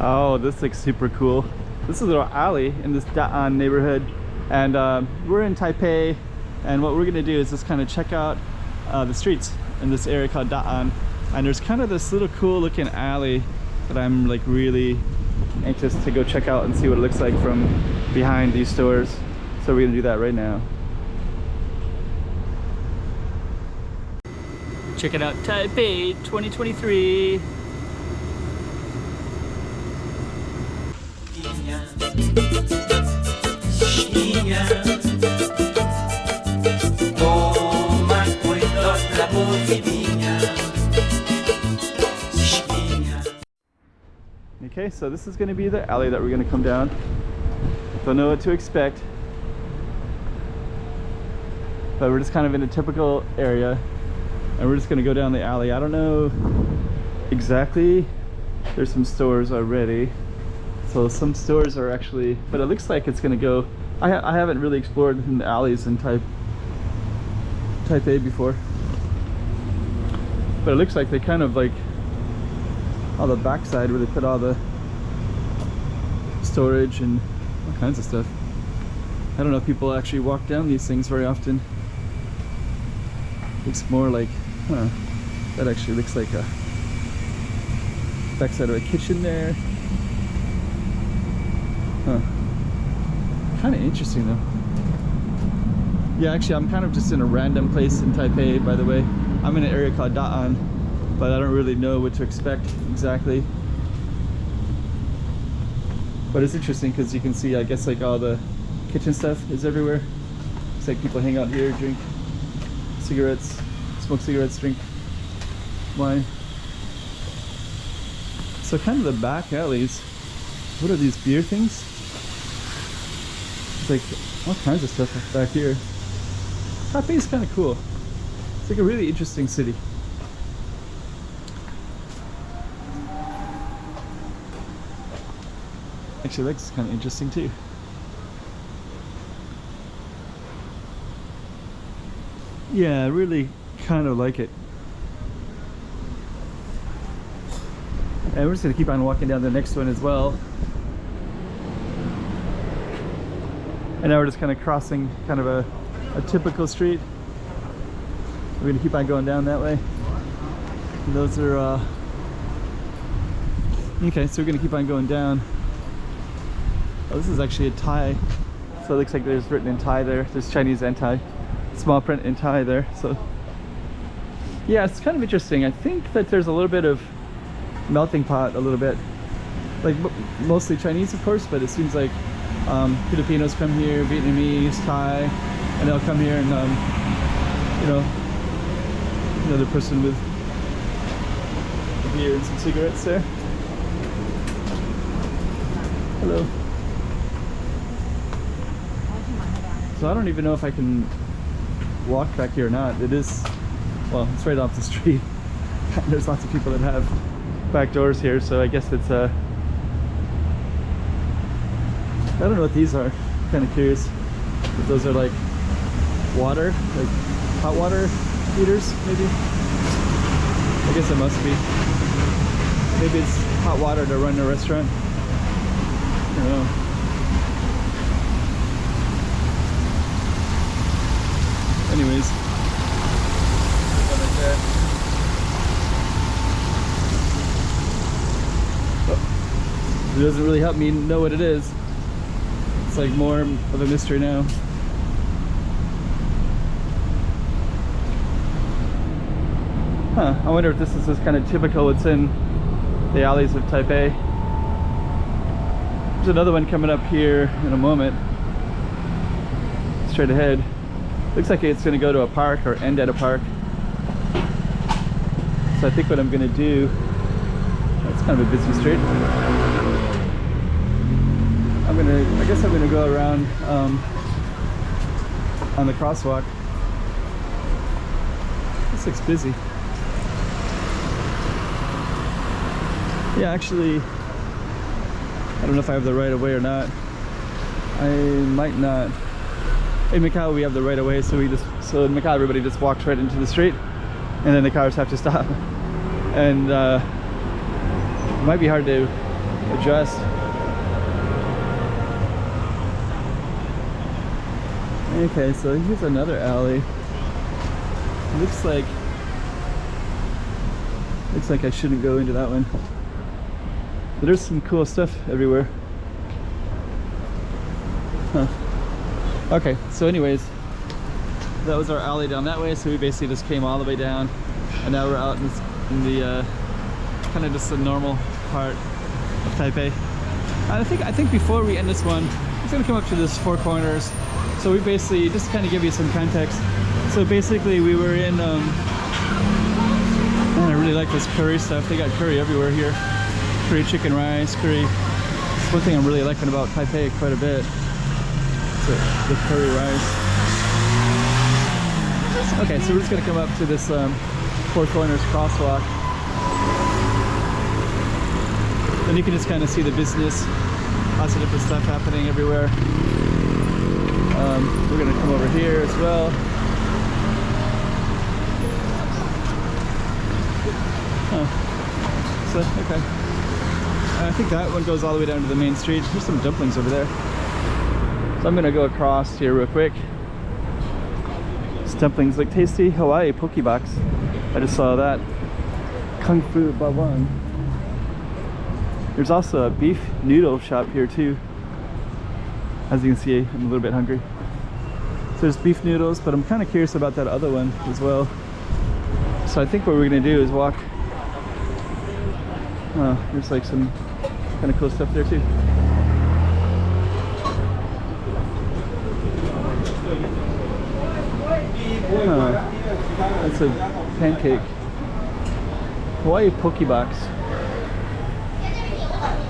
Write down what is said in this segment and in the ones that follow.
Oh, this looks super cool. This is a little alley in this Da'an neighborhood, and we're in Taipei, and what we're gonna do is just kind of check out the streets in this area called Da'an. And there's kind of this little cool looking alley that I'm like really anxious to go check out and see what it looks like from behind these stores. So we're gonna do that right now. Check it out, Taipei 2023. Okay, so this is going to be the alley that we're going to come down. Don't know what to expect, but we're just kind of in a typical area, and we're just going to go down the alley. I don't know exactly. There's some stores already, so some stores are actually, but it looks like it's going to go. I haven't really explored in the alleys in Taipei before, but it looks like they kind of like on the backside where they put all the storage and all kinds of stuff. I don't know if people actually walk down these things very often. Looks more like, that actually looks like a backside of a kitchen there. Kind of interesting though. Yeah, actually I'm kind of just in a random place in Taipei, by the way. I'm in an area called Da'an, but I don't really know what to expect exactly. But it's interesting because you can see, I guess, like all the kitchen stuff is everywhere. It's like people hang out here, drink cigarettes, smoke cigarettes, drink wine. So kind of the back alleys. What are these beer things? It's like all kinds of stuff back here. Taipei is kind of cool. It's like a really interesting city. Actually, that's kind of interesting too. Yeah, I really kind of like it. And we're just going to keep on walking down the next one as well. And now we're just kind of crossing kind of a typical street. We're going to keep on going down that way. And those are okay, so we're going to keep on going down. Oh, this is actually a Thai, so it looks like there's written in Thai there. There's Chinese and Thai, small print in Thai there. So yeah, it's kind of interesting. I think that there's a little bit of melting pot, a little bit, like mostly Chinese of course, but it seems like Filipinos come here, Vietnamese, Thai, and they'll come here and you know, another person with a beer and some cigarettes there. Hello. So I don't even know if I can walk back here or not. It is, well, it's right off the street. There's lots of people that have back doors here, so I guess it's I don't know what these are. I'm kind of curious if those are like water, like hot water heaters, maybe. I guess it must be. Maybe it's hot water to run a restaurant. I don't know. Anyways, right there. Oh, it doesn't really help me know what it is. It's like more of a mystery now. Huh, I wonder if this is just kind of typical what's in the alleys of Taipei. There's another one coming up here in a moment. Straight ahead. Looks like it's going to go to a park or end at a park. So I think what I'm going to do, it's kind of a busy street. I guess I'm going to go around on the crosswalk. This looks busy. Yeah, actually, I don't know if I have the right of way or not. I might not. In Macau we have the right of way, so in Macau everybody just walks right into the street, and then the cars have to stop. And it might be hard to adjust. Okay, so here's another alley. Looks like I shouldn't go into that one. But there's some cool stuff everywhere. Huh. Okay, so anyways, that was our alley down that way. So we basically just came all the way down, and now we're out in the kind of just the normal part of Taipei. And I think before we end this one, it's gonna come up to this Four Corners. So we basically, just to kind of give you some context. So basically we were in, man, I really like this curry stuff. They got curry everywhere here. Curry chicken rice, curry. It's one thing I'm really liking about Taipei quite a bit. So the curry rice. Okay, so we're just gonna come up to this Four Corners crosswalk. And you can just kind of see the business, lots of different stuff happening everywhere. We're gonna come over here as well. Oh, so okay. I think that one goes all the way down to the main street. There's some dumplings over there. So I'm gonna go across here real quick. These dumplings look tasty. Hawaii poke box. I just saw that. Kung Fu Bawang. There's also a beef noodle shop here too. As you can see, I'm a little bit hungry. So there's beef noodles, but I'm kind of curious about that other one as well. So I think what we're gonna do is walk. Oh, there's like some kind of cool stuff there too. That's a pancake. Hawaii poke box.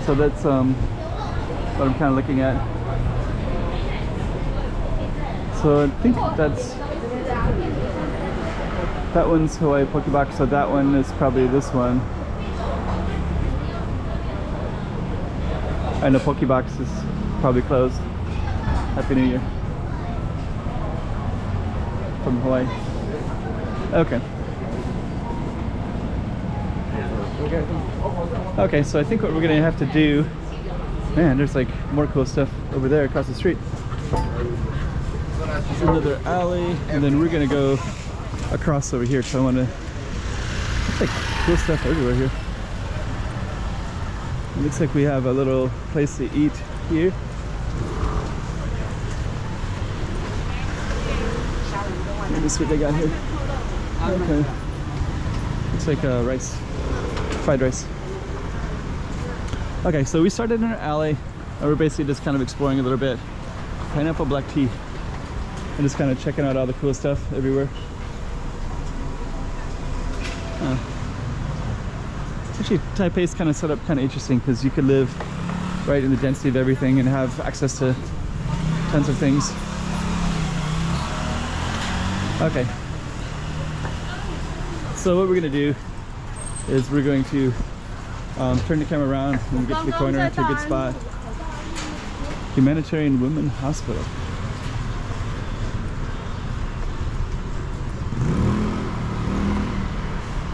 So that's what I'm kind of looking at. So I think that one's Hawaii poke box. So that one is probably this one. And the poke box is probably closed. Happy New Year. From Hawaii. Okay. Okay, so I think what we're gonna have to do, man, there's like more cool stuff over there across the street. There's another alley, and then we're gonna go across over here. So I wanna, it's like cool stuff everywhere here. It looks like we have a little place to eat here. Let me see what they got here. Okay. Looks like rice. Fried rice. Okay, so we started in our alley and we're basically just kind of exploring a little bit. Pineapple black tea. And just kind of checking out all the cool stuff everywhere. Actually, Taipei is kind of set up kind of interesting because you could live right in the density of everything and have access to tons of things. Okay. So what we're gonna do is we're going to turn the camera around when we get to the corner to a good spot. Humanitarian Women Hospital.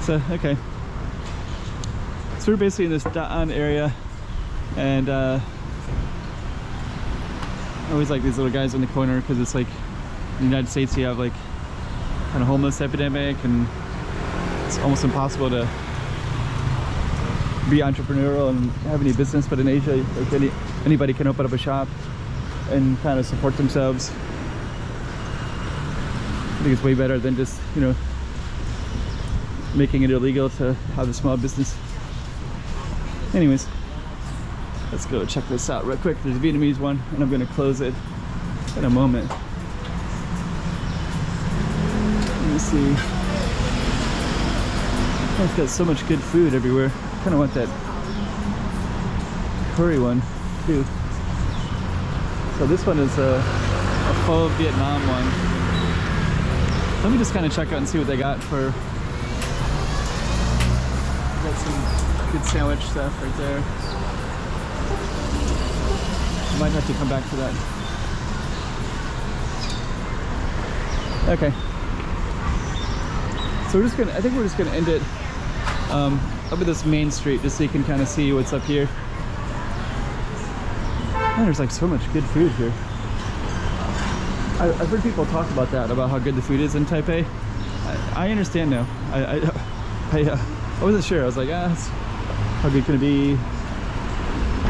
So, okay. So we're basically in this Da'an area, and I always like these little guys in the corner because it's like in the United States you have like kind of homeless epidemic and it's almost impossible to be entrepreneurial and have any business, but in Asia like anybody can open up a shop and kind of support themselves. I think it's way better than just, you know, making it illegal to have a small business. Anyways, let's go check this out real quick. There's a Vietnamese one and I'm gonna close it in a moment. Let me see. Oh, it's got so much good food everywhere. I kind of want that curry one too. So this one is a faux Vietnam one. Let me just kind of check out and see what they got for. Got some good sandwich stuff right there. I might have to come back to that. Okay. So we're just gonna, I think we're just gonna end it up at this main street just so you can kind of see what's up here. Man, there's like so much good food here. I've heard people talk about that, about how good the food is in Taipei. I understand now. I wasn't sure. I was like, how good can it be?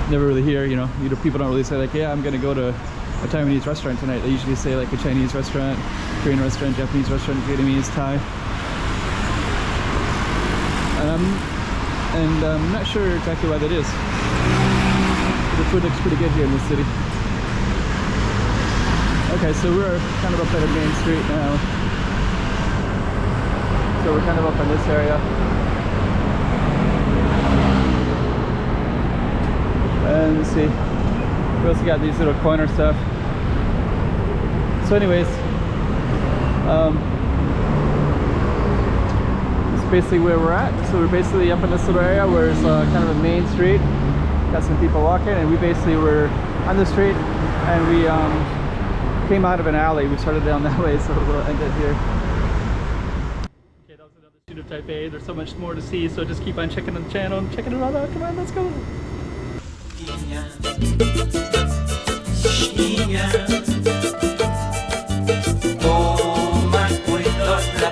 Never really hear, you know, people don't really say like, yeah, I'm gonna go to a Taiwanese restaurant tonight. They usually say like a Chinese restaurant, Korean restaurant, Japanese restaurant, Vietnamese, Thai. And I'm not sure exactly why that is. The food looks pretty good here in this city. Okay, so we're kind of up at a main street now. So we're kind of up in this area. And let's see, we also got these little corner stuff. So anyways, this is basically where we're at. So we're basically up in this little area where it's kind of a main street. Got some people walking, and we basically were on the street, and we came out of an alley. We started down that way, so we'll end it here. Okay, that was another street of Taipei. There's so much more to see, so just keep on checking the channel and checking it all out. Come on, let's go. Toma cuidado la